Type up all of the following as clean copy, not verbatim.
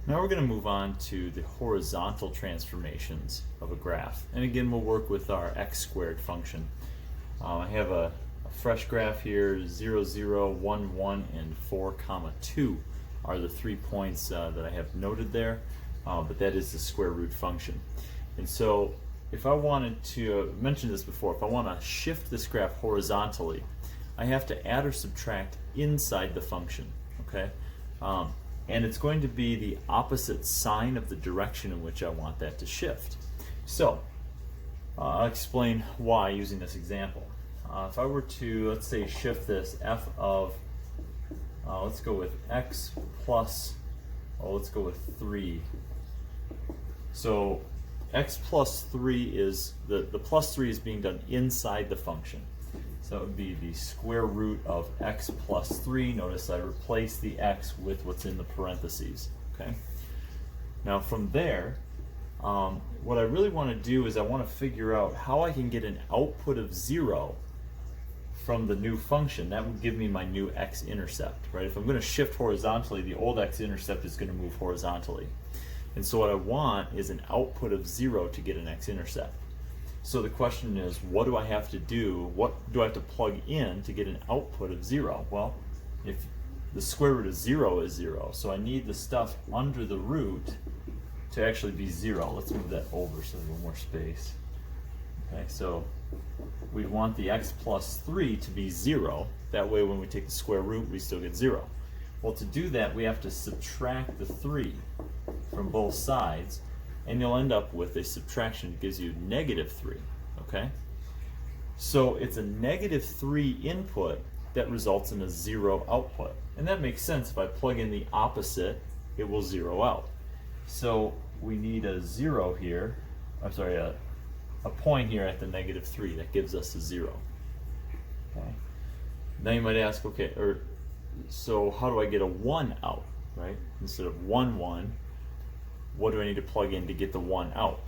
Now we're going to move on to the horizontal transformations of a graph. And again, we'll work with our x squared function. I have a fresh graph here, 0, 0, 1, 1, and 4, comma 2 are the 3 points that I have noted there, but that is the square root function. And so if I wanted to, mention this before, if I want to shift this graph horizontally, I have to add or subtract inside the function, okay? And it's going to be the opposite sign of the direction in which I want that to shift. So I'll explain why using this example. If I were to, let's say, shift this f of, let's go with x plus, let's go with 3. So x plus 3 is, the plus 3 is being done inside the function. So it would be the square root of x plus 3. Notice I replace the x with what's in the parentheses. Okay. Now from there, what I really want to do is I want to figure out how I can get an output of 0 from the new function. That would give me my new x-intercept, right? If I'm going to shift horizontally, the old x-intercept is going to move horizontally. And so what I want is an output of 0 to get an x-intercept. So the question is, what do I have to do? What do I have to plug in to get an output of 0? Well, if the square root of 0 is 0, so I need the stuff under the root to actually be 0. Let's move that over so there's a little more space. Okay, so we want the x plus 3 to be 0. That way when we take the square root, we still get 0. Well, to do that, we have to subtract the 3 from both sides, and you'll end up with a subtraction that gives you negative 3, okay? So it's a negative 3 input that results in a 0 output. And that makes sense. If I plug in the opposite, it will 0 out. So we need a 0 here, I'm sorry, a point here at the negative 3 that gives us a 0. Okay. Now you might ask, okay, so how do I get a 1 out, right? Instead of 1, 1, what do I need to plug in to get the 1 out?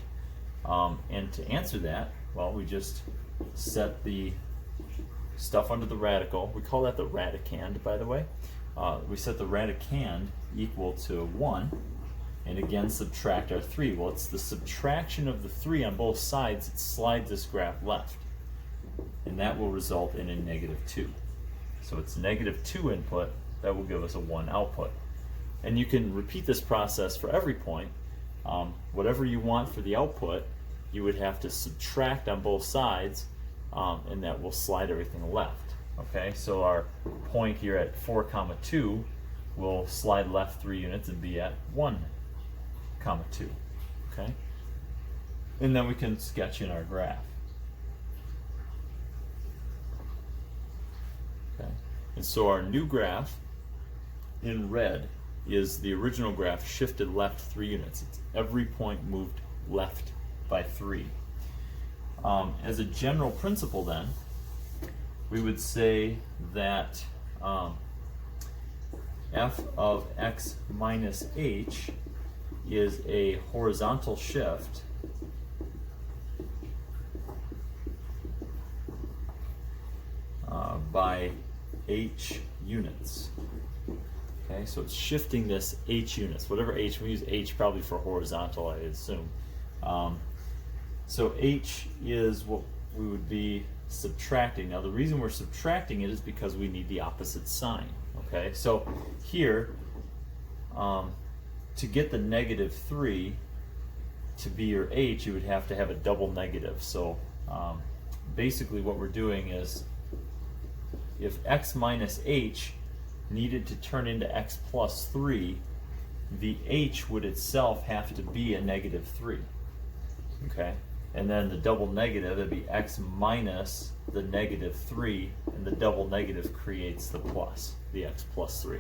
And to answer that, well, we just set the stuff under the radical. We call that the radicand, by the way. We set the radicand equal to 1, and again subtract our 3. Well, it's the subtraction of the 3 on both sides that slides this graph left, and that will result in a negative 2. So it's negative 2 input that will give us a 1 output. And you can repeat this process for every point. Whatever you want for the output, you would have to subtract on both sides, and that will slide everything left. Okay, so our point here at 4, comma 2 will slide left 3 units and be at 1, comma 2. Okay, and then we can sketch in our graph. Okay, and so our new graph in red is the original graph shifted left 3 units. It's every point moved left by 3. As a general principle then, we would say that f of x minus h is a horizontal shift by h units. Okay, so it's shifting this h units, whatever h, we use h probably for horizontal, I assume. So h is what we would be subtracting. Now the reason we're subtracting it is because we need the opposite sign. Okay, so here, to get the negative 3 to be your h, you would have to have a double negative. So basically what we're doing is, if x minus h needed to turn into x plus 3, the h would itself have to be a negative 3. Okay? And then the double negative, it'd be x minus the negative 3, and the double negative creates the plus, the x plus 3.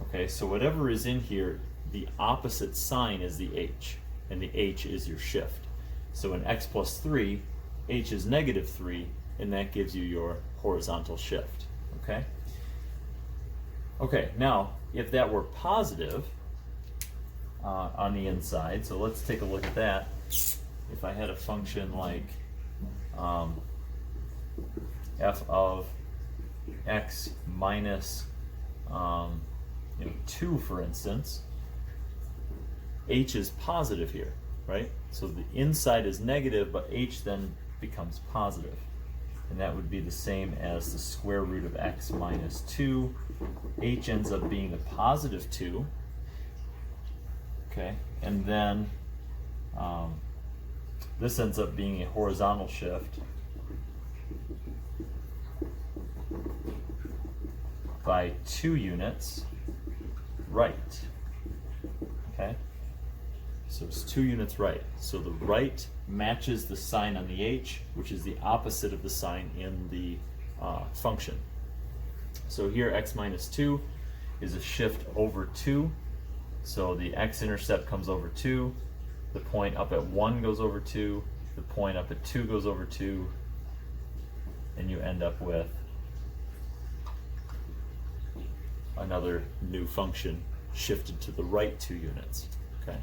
Okay, so whatever is in here, the opposite sign is the h, and the h is your shift. So in x plus 3, h is negative 3, and that gives you your horizontal shift. Okay? Okay, now if that were positive on the inside, so let's take a look at that. If I had a function like f of x minus 2, for instance, h is positive here, right? So the inside is negative, but h then becomes positive. And that would be the same as the square root of x minus 2. H ends up being a positive 2. Okay, and then this ends up being a horizontal shift by 2 units right. Okay, so it's 2 units right. So the right matches the sign on the h, which is the opposite of the sign in the function. So here x minus 2 is a shift over 2. So the x-intercept comes over 2, the point up at 1 goes over 2, the point up at 2 goes over 2, and you end up with another new function shifted to the right 2 units. Okay.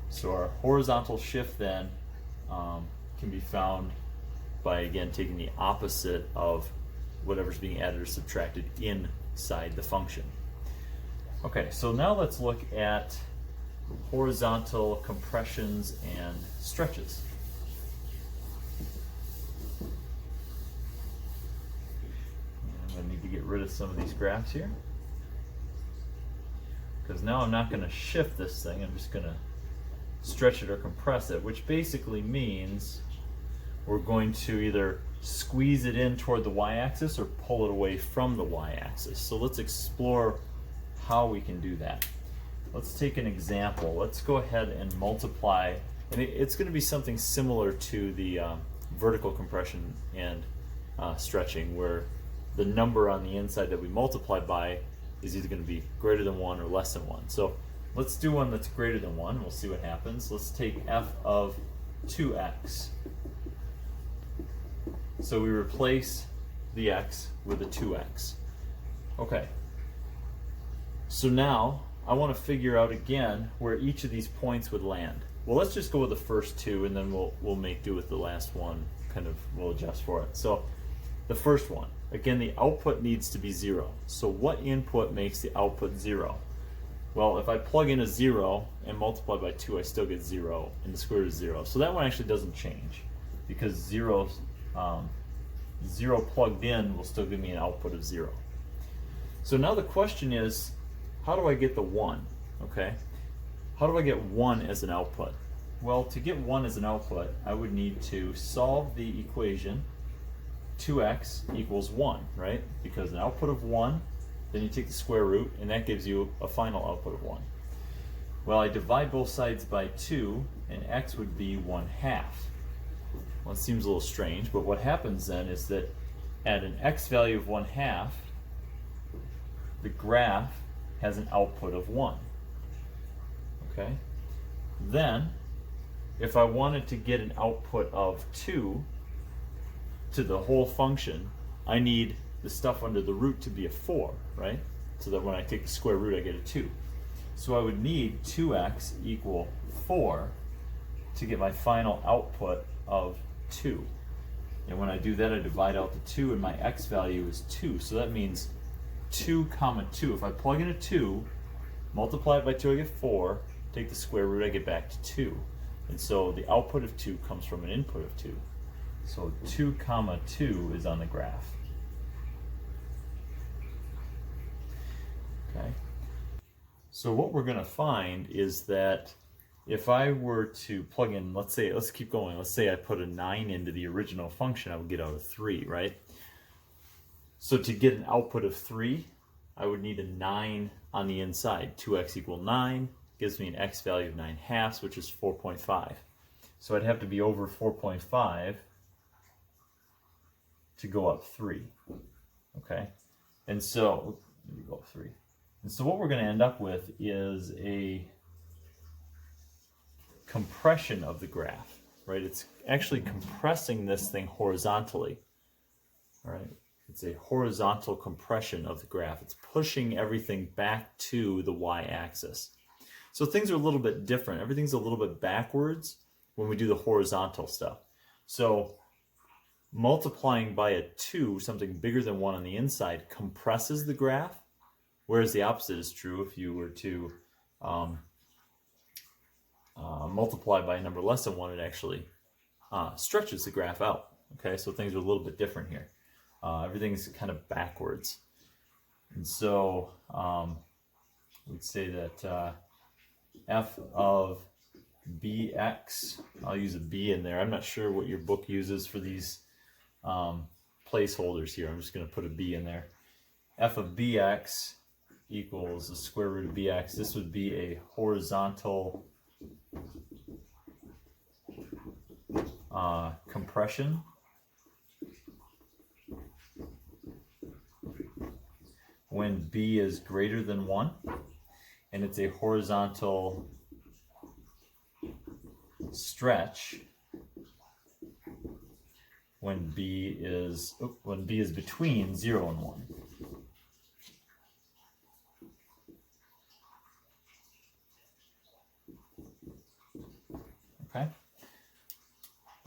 So our horizontal shift then can be found by, again, taking the opposite of whatever's being added or subtracted inside the function. Okay, so now let's look at horizontal compressions and stretches. And I need to get rid of some of these graphs here, because now I'm not going to shift this thing, I'm just going to stretch it or compress it, which basically means we're going to either squeeze it in toward the y-axis or pull it away from the y-axis. So let's explore how we can do that. Let's take an example. Let's go ahead and multiply, and it's going to be something similar to the vertical compression and stretching, where the number on the inside that we multiply by is either going to be greater than 1 or less than 1. So let's do one that's greater than 1. We'll see what happens. Let's take f of 2x. So we replace the x with a 2x. Okay. So now I want to figure out again where each of these points would land. Well, let's just go with the first 2, and then we'll make do with the last one. We'll adjust for it. So the first one, again, the output needs to be 0. So what input makes the output 0? Well, if I plug in a 0 and multiply by 2, I still get 0, and the square root is 0. So that one actually doesn't change, because 0 plugged in will still give me an output of 0. So now the question is, how do I get the 1? Okay, how do I get 1 as an output? Well, to get 1 as an output, I would need to solve the equation 2x equals 1, right? Because an output of 1, then you take the square root, and that gives you a final output of 1. Well, I divide both sides by 2, and x would be 1/2. Well, it seems a little strange, but what happens then is that at an x value of 1/2, the graph has an output of 1. Okay? Then, if I wanted to get an output of 2 to the whole function, I need the stuff under the root to be a 4, right? So that when I take the square root, I get a 2. So I would need 2x equal 4 to get my final output of 2. And when I do that, I divide out the 2, and my x value is 2. So that means 2 comma 2. If I plug in a 2, multiply it by 2, I get 4. Take the square root, I get back to 2. And so the output of 2 comes from an input of 2. So 2 comma 2 is on the graph. Okay. So what we're going to find is that if I were to plug in, let's keep going. Let's say I put a 9 into the original function, I would get out a 3, right? So to get an output of 3, I would need a 9 on the inside. 2x equal 9 gives me an x value of 9/2, which is 4.5. So I'd have to be over 4.5 to go up 3. Okay? And so, let me go up 3. And so what we're going to end up with is a compression of the graph, right? It's actually compressing this thing horizontally. All right? It's a horizontal compression of the graph. It's pushing everything back to the y-axis. So things are a little bit different. Everything's a little bit backwards when we do the horizontal stuff. So multiplying by a 2, something bigger than 1 on the inside, compresses the graph, whereas the opposite is true. If you were to multiply by a number less than 1, it actually stretches the graph out. Okay, so things are a little bit different here. Everything's kind of backwards. And so we'd say that f of bx, I'll use a b in there. I'm not sure what your book uses for these placeholders here. I'm just going to put a b in there. F of bx equals the square root of bx. This would be a horizontal compression. When b is greater than 1, and it's a horizontal stretch when b is between 0 and 1.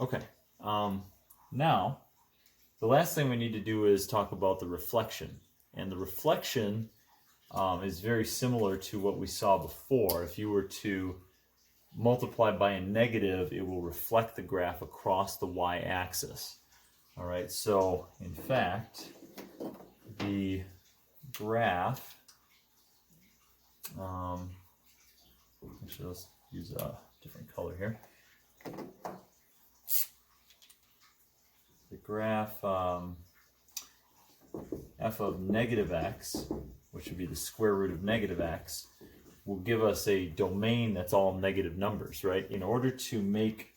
Okay. Now, the last thing we need to do is talk about the reflection. And the reflection is very similar to what we saw before. If you were to multiply by a negative, it will reflect the graph across the y-axis. All right, so in fact, the graph, actually let's use a different color here. The graph f of negative x, which would be the square root of negative x, will give us a domain that's all negative numbers, right? In order to make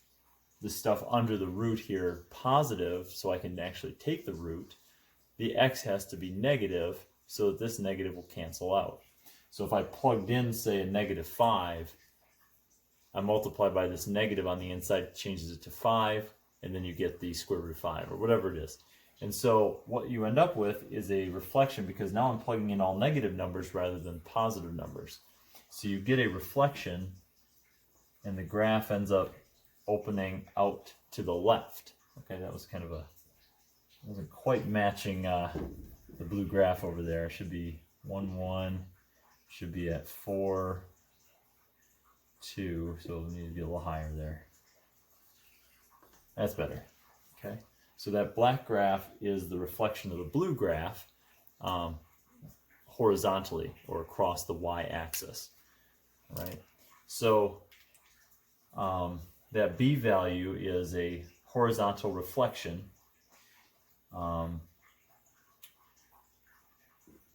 the stuff under the root here positive, so I can actually take the root, the x has to be negative so that this negative will cancel out. So if I plugged in, say, a -5, I multiply by this negative on the inside, changes it to 5, and then you get the square root of 5, or whatever it is. And so what you end up with is a reflection, because now I'm plugging in all negative numbers rather than positive numbers. So you get a reflection, and the graph ends up opening out to the left. Okay, that was kind of wasn't quite matching the blue graph over there. It should be 1, 1, should be at 4, 2, so we need to be a little higher there. That's better. Okay, so that black graph is the reflection of the blue graph horizontally, or across the y-axis. Right, so that b value is a horizontal reflection.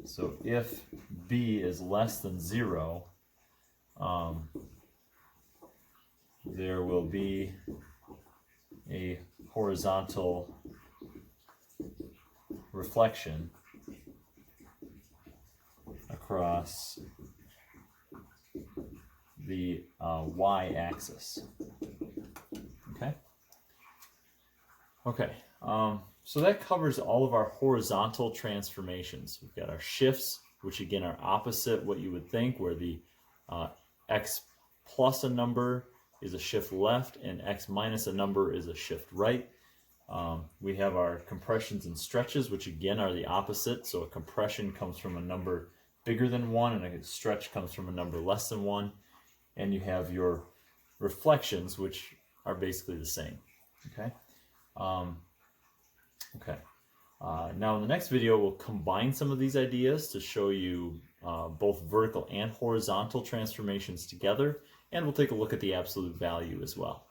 So if b is less than 0, there will be a horizontal reflection across the y-axis. Okay, so that covers all of our horizontal transformations. We've got our shifts, which again are opposite what you would think, where the x plus a number is a shift left and x minus a number is a shift right. We have our compressions and stretches, which again are the opposite. So a compression comes from a number bigger than 1, and a stretch comes from a number less than 1. And you have your reflections, which are basically the same. Okay. Now in the next video, we'll combine some of these ideas to show you both vertical and horizontal transformations together, and we'll take a look at the absolute value as well.